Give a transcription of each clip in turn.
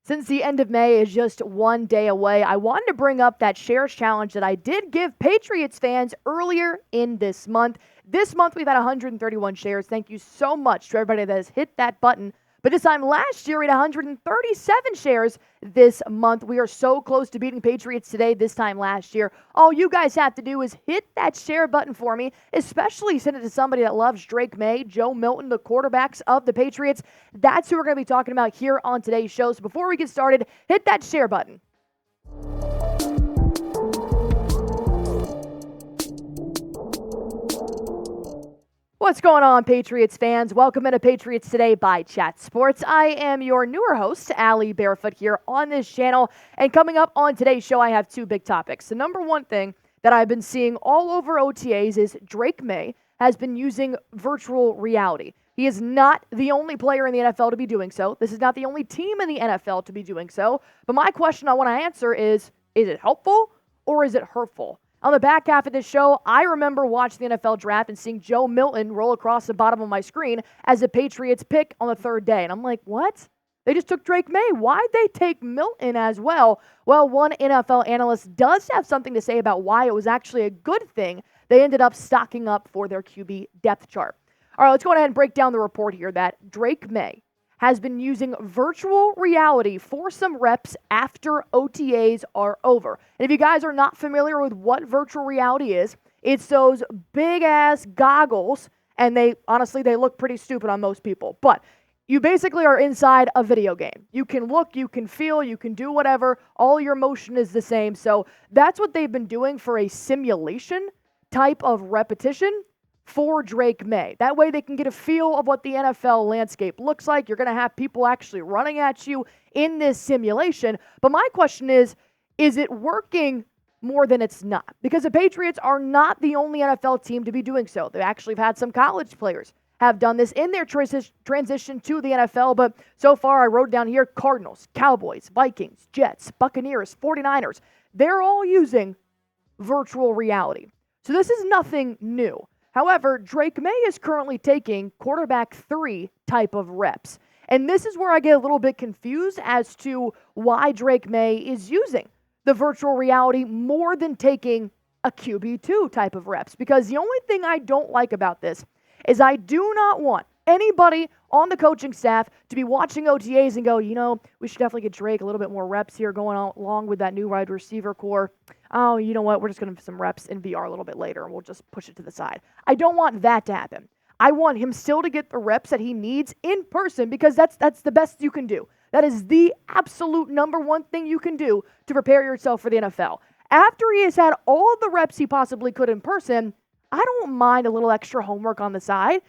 Since the end of May is just one day away, I wanted to bring up that shares challenge that I did give Patriots fans earlier in this month. This month, we've had 131 shares. Thank you so much to everybody that has hit that button. But this time last year, we had 137 shares this month. We are so close to beating Patriots Today this time last year. All you guys have to do is hit that share button for me, especially send it to somebody that loves Drake Maye, Joe Milton, the quarterbacks of the Patriots. That's who we're going to be talking about here on today's show. So before we get started, hit that share button. What's going on, Patriots fans? Welcome into Patriots Today by Chat Sports. I am your newer host, Allie Barefoot, here on this channel. And coming up on today's show, I have two big topics. The number one thing that I've been seeing all over OTAs is Drake Maye has been using virtual reality. He is not the only player in the NFL to be doing so. This is not the only team in the NFL to be doing so. But my question I want to answer is it helpful or is it hurtful? On the back half of this show, I remember watching the NFL draft and seeing Joe Milton roll across the bottom of my screen as a Patriots pick on the third day. And I'm like, what? They just took Drake Maye. Why'd they take Milton as well? Well, one NFL analyst does have something to say about why it was actually a good thing they ended up stocking up for their QB depth chart. All right, let's go ahead and break down the report here that Drake Maye has been using virtual reality for some reps after OTAs are over. And if you guys are not familiar with what virtual reality is, it's those big-ass goggles, and they look pretty stupid on most people. But you basically are inside a video game. You can look, you can feel, you can do whatever. All your motion is the same. So that's what they've been doing for a simulation type of repetition for Drake Maye. That way they can get a feel of what the NFL landscape looks like. You're going to have people actually running at you in this simulation. But my question is it working more than it's not? Because the Patriots are not the only NFL team to be doing so. They actually have had some college players have done this in their transition to the NFL. But so far, I wrote down here, Cardinals, Cowboys, Vikings, Jets, Buccaneers, 49ers. They're all using virtual reality. So this is nothing new. However, Drake Maye is currently taking quarterback 3 type of reps. And this is where I get a little bit confused as to why Drake Maye is using the virtual reality more than taking a QB2 type of reps. Because the only thing I don't like about this is I do not want anybody on the coaching staff to be watching OTAs and go, we should definitely get Drake a little bit more reps here going on along with that new wide receiver core. Oh, you know what? We're just going to have some reps in VR a little bit later, and we'll just push it to the side. I don't want that to happen. I want him still to get the reps that he needs in person because that's the best you can do. That is the absolute number one thing you can do to prepare yourself for the NFL. After he has had all the reps he possibly could in person, I don't mind a little extra homework on the side.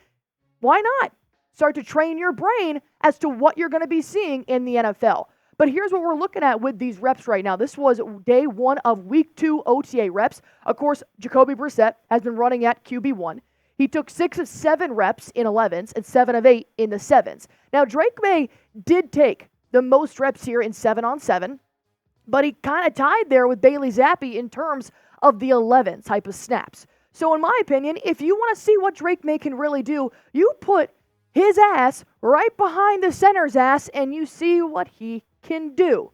Why not? Start to train your brain as to what you're going to be seeing in the NFL. But here's what we're looking at with these reps right now. This was day 1 of week 2 OTA reps. Of course, Jacoby Brissett has been running at QB1. He took 6 of 7 reps in 11s and 7 of 8 in the 7s. Now, Drake Maye did take the most reps here in 7-on-7, but he kind of tied there with Bailey Zappi in terms of the 11 type of snaps. So in my opinion, if you want to see what Drake Maye can really do, you put his ass right behind the center's ass and you see what he can do.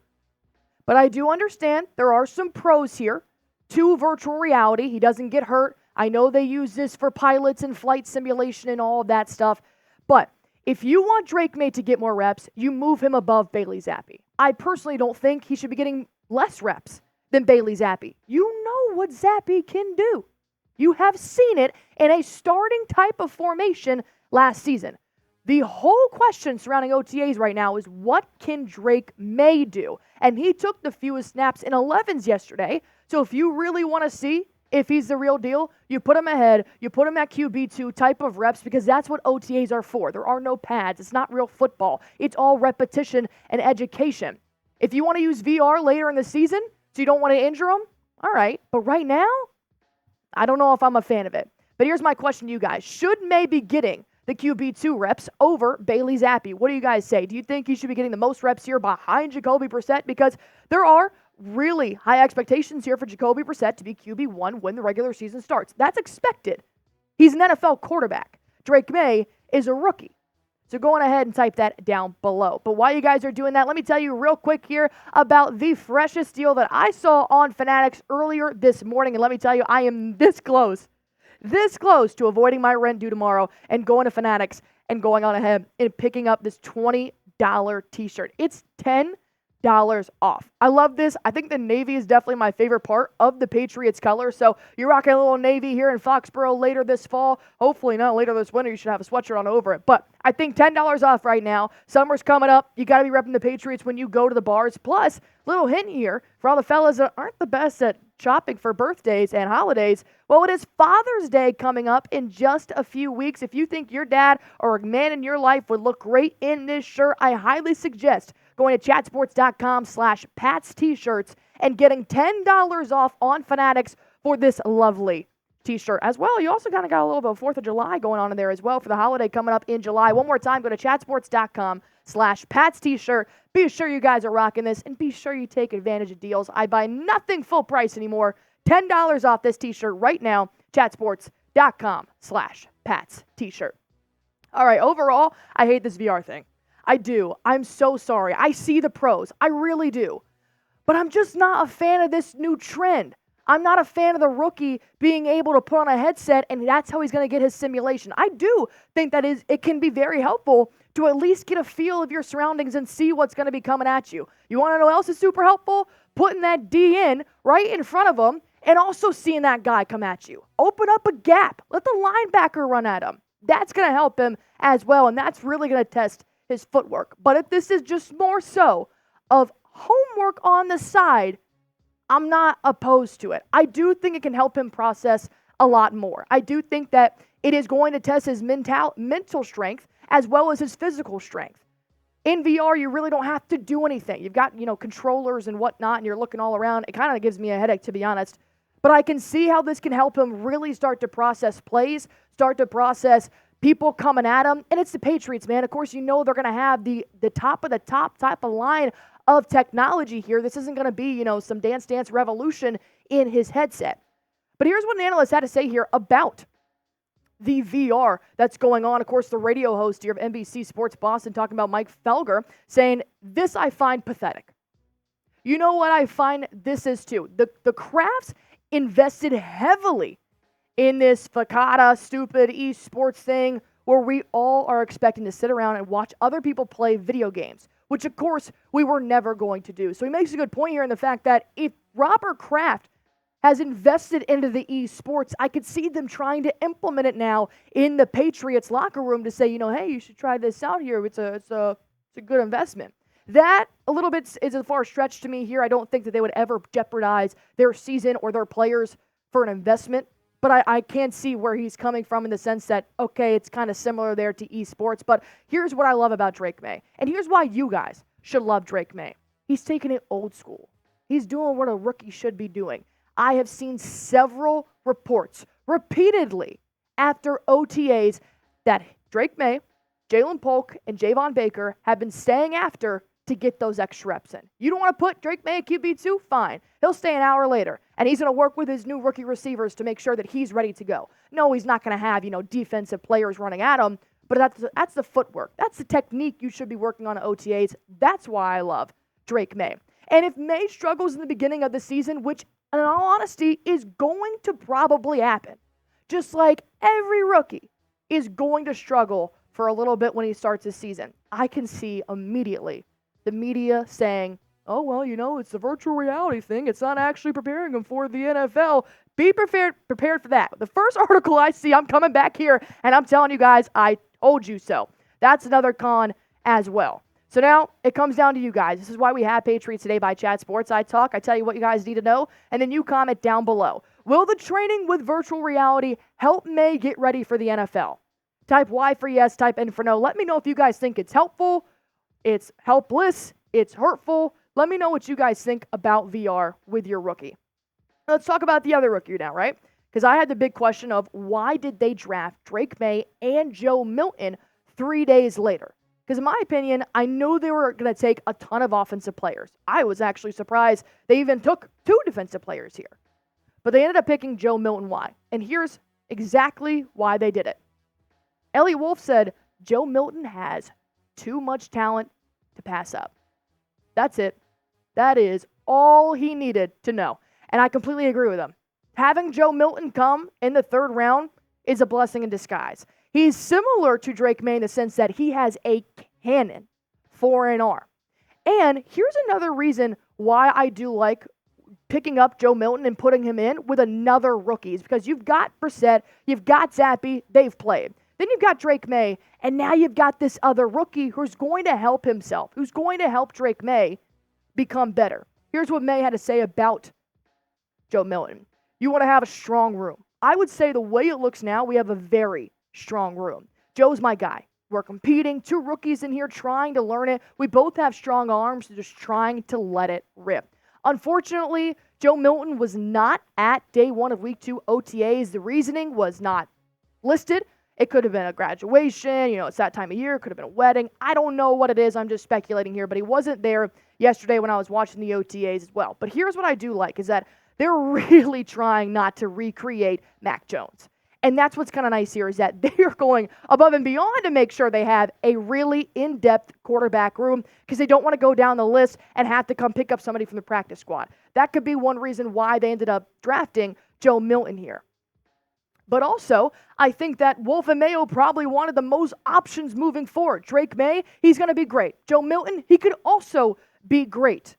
But I do understand there are some pros here to virtual reality. He doesn't get hurt. I know they use this for pilots and flight simulation and all of that stuff. But if you want Drake Maye to get more reps, you move him above Bailey Zappi. I personally don't think he should be getting less reps than Bailey Zappi. You know what Zappi can do. You have seen it in a starting type of formation last season. The whole question surrounding OTAs right now is what can Drake Maye do? And he took the fewest snaps in 11s yesterday. So if you really want to see if he's the real deal, you put him ahead, you put him at QB2 type of reps because that's what OTAs are for. There are no pads. It's not real football. It's all repetition and education. If you want to use VR later in the season so you don't want to injure him, all right. But right now, I don't know if I'm a fan of it. But here's my question to you guys. Should Maye be getting the QB2 reps over Bailey Zappi? What do you guys say? Do you think he should be getting the most reps here behind Jacoby Brissett? Because there are really high expectations here for Jacoby Brissett to be QB1 when the regular season starts. That's expected. He's an NFL quarterback. Drake Maye is a rookie. So go on ahead and type that down below. But while you guys are doing that, let me tell you real quick here about the freshest deal that I saw on Fanatics earlier this morning. And let me tell you, I am this close to avoiding my rent due tomorrow and going to Fanatics and going on ahead and picking up this $20 t-shirt. It's $10 off. I love this. I think the navy is definitely my favorite part of the Patriots color. So you're rocking a little navy here in Foxborough later this fall. Hopefully not later this winter. You should have a sweatshirt on over it. But I think $10 off right now. Summer's coming up. You got to be repping the Patriots when you go to the bars. Plus, little hint here for all the fellas that aren't the best at shopping for birthdays and holidays. Well, it is Father's Day coming up in just a few weeks. If you think your dad or a man in your life would look great in this shirt, I highly suggest going to chatsports.com/Pats t-shirts and getting $10 off on Fanatics for this lovely t-shirt as well. You also kind of got a little bit of 4th of July going on in there as well for the holiday coming up in July. One more time, go to chatsports.com/Pats t-shirt. Be sure you guys are rocking this and be sure you take advantage of deals. I buy nothing full price anymore. $10 off this t-shirt right now. chatsports.com/Pats t-shirt. All right, overall, I hate this VR thing. I do. I'm so sorry. I see the pros. I really do. But I'm just not a fan of this new trend. I'm not a fan of the rookie being able to put on a headset and that's how he's going to get his simulation. I do think that it can be very helpful to at least get a feel of your surroundings and see what's going to be coming at you. You want to know what else is super helpful? Putting that D in right in front of him and also seeing that guy come at you. Open up a gap. Let the linebacker run at him. That's going to help him as well, and that's really going to test his footwork. But if this is just more so of homework on the side, I'm not opposed to it. I do think it can help him process a lot more. I do think that it is going to test his mental strength as well as his physical strength. In VR, you really don't have to do anything. You've got, controllers and whatnot, and you're looking all around. It kind of gives me a headache, to be honest. But I can see how this can help him really start to process plays, start to process people coming at him. And it's the Patriots, man. Of course, they're going to have the top of the top type of line of technology here. This isn't going to be, some Dance Dance revolution in his headset. But here's what an analyst had to say here about the VR that's going on. Of course, the radio host here of NBC Sports Boston talking about Mike Felger saying, "This I find pathetic." You know what I find this is too? The Krafts invested heavily in this fakakta, stupid esports thing where we all are expecting to sit around and watch other people play video games, which of course we were never going to do. So he makes a good point here in the fact that if Robert Kraft has invested into the esports, I could see them trying to implement it now in the Patriots locker room to say, hey, you should try this out here. It's a good investment. That a little bit is a far stretch to me here. I don't think that they would ever jeopardize their season or their players for an investment. But I can see where he's coming from in the sense that, okay, it's kind of similar there to esports. But here's what I love about Drake Maye. And here's why you guys should love Drake Maye. He's taking it old school. He's doing what a rookie should be doing. I have seen several reports repeatedly after OTAs that Drake Maye, Jalen Polk, and Javon Baker have been staying after to get those extra reps in. You don't want to put Drake Maye at QB2? Fine. He'll stay an hour later, and he's going to work with his new rookie receivers to make sure that he's ready to go. No, he's not going to have, defensive players running at him, but that's the footwork. That's the technique you should be working on at OTAs. That's why I love Drake Maye. And if Maye struggles in the beginning of the season, which in all honesty is going to probably happen, just like every rookie is going to struggle for a little bit when he starts his season, I can see immediately the media saying, oh, well, it's the virtual reality thing. It's not actually preparing him for the NFL. Be prepared for that. The first article I see, I'm coming back here, and I'm telling you guys, I told you so. That's another con as well. So now it comes down to you guys. This is why we have Patriots Today by Chat Sports. I talk, I tell you what you guys need to know, and then you comment down below. Will the training with virtual reality help Maye get ready for the NFL? Type Y for yes, type N for no. Let me know if you guys think it's helpful, it's helpless, it's hurtful. Let me know what you guys think about VR with your rookie. Let's talk about the other rookie now, right? Because I had the big question of why did they draft Drake Maye and Joe Milton 3 days later? Because in my opinion, I knew they were going to take a ton of offensive players. I was actually surprised they even took 2 defensive players here. But they ended up picking Joe Milton. Why? And here's exactly why they did it. Ellie Wolf said, Joe Milton has too much talent to pass up. That's it. That is all he needed to know. And I completely agree with him. Having Joe Milton come in the third round is a blessing in disguise. He's similar to Drake Maye in the sense that he has a cannon for an arm. And here's another reason why I do like picking up Joe Milton and putting him in with another rookie is because you've got Brissett, you've got Zappe, they've played. Then you've got Drake Maye, and now you've got this other rookie who's going to help himself, who's going to help Drake Maye become better. Here's what Maye had to say about Joe Milton. You want to have a strong room. I would say the way it looks now, we have a very strong room. Joe's my guy. We're competing. 2 rookies in here trying to learn it. We both have strong arms, just trying to let it rip. Unfortunately, Joe Milton was not at day 1 of week 2 OTAs. The reasoning was not listed. It could have been a graduation. It's that time of year. It could have been a wedding. I don't know what it is. I'm just speculating here. But he wasn't there yesterday when I was watching the OTAs as well. But here's what I do like is that they're really trying not to recreate Mac Jones. And that's what's kind of nice here is that they're going above and beyond to make sure they have a really in-depth quarterback room because they don't want to go down the list and have to come pick up somebody from the practice squad. That could be one reason why they ended up drafting Joe Milton here. But also, I think that Wolf and Mayo probably wanted the most options moving forward. Drake Maye, he's going to be great. Joe Milton, he could also be great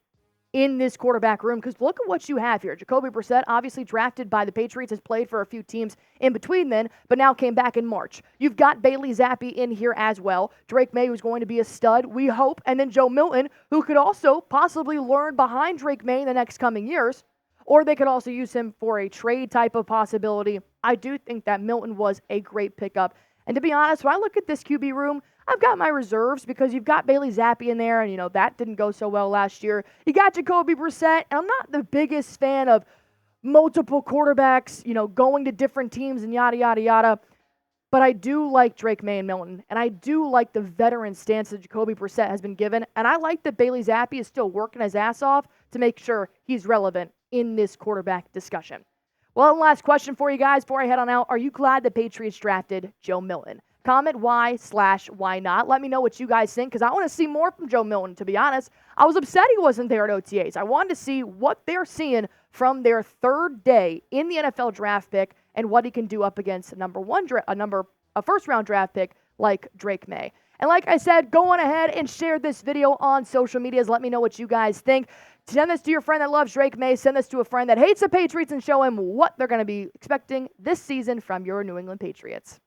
in this quarterback room because look at what you have here. Jacoby Brissett, obviously drafted by the Patriots, has played for a few teams in between then, but now came back in March. You've got Bailey Zappe in here as well. Drake Maye, who's going to be a stud, we hope, and then Joe Milton, who could also possibly learn behind Drake Maye in the next coming years, or they could also use him for a trade type of possibility. I do think that Milton was a great pickup. And to be honest, when I look at this QB room, I've got my reserves because you've got Bailey Zappe in there, and, that didn't go so well last year. You got Jacoby Brissett, and I'm not the biggest fan of multiple quarterbacks, going to different teams and yada, yada, yada. But I do like Drake Maye and Milton, and I do like the veteran stance that Jacoby Brissett has been given, and I like that Bailey Zappe is still working his ass off to make sure he's relevant in this quarterback discussion. Well, one last question for you guys before I head on out. Are you glad the Patriots drafted Joe Milton? Comment why/why not. Let me know what you guys think because I want to see more from Joe Milton, to be honest. I was upset he wasn't there at OTAs. I wanted to see what they're seeing from their third day in the NFL draft pick and what he can do up against a first-round draft pick like Drake Maye. And like I said, go on ahead and share this video on social medias. Let me know what you guys think. Send this to your friend that loves Drake Maye. Send this to a friend that hates the Patriots and show him what they're going to be expecting this season from your New England Patriots.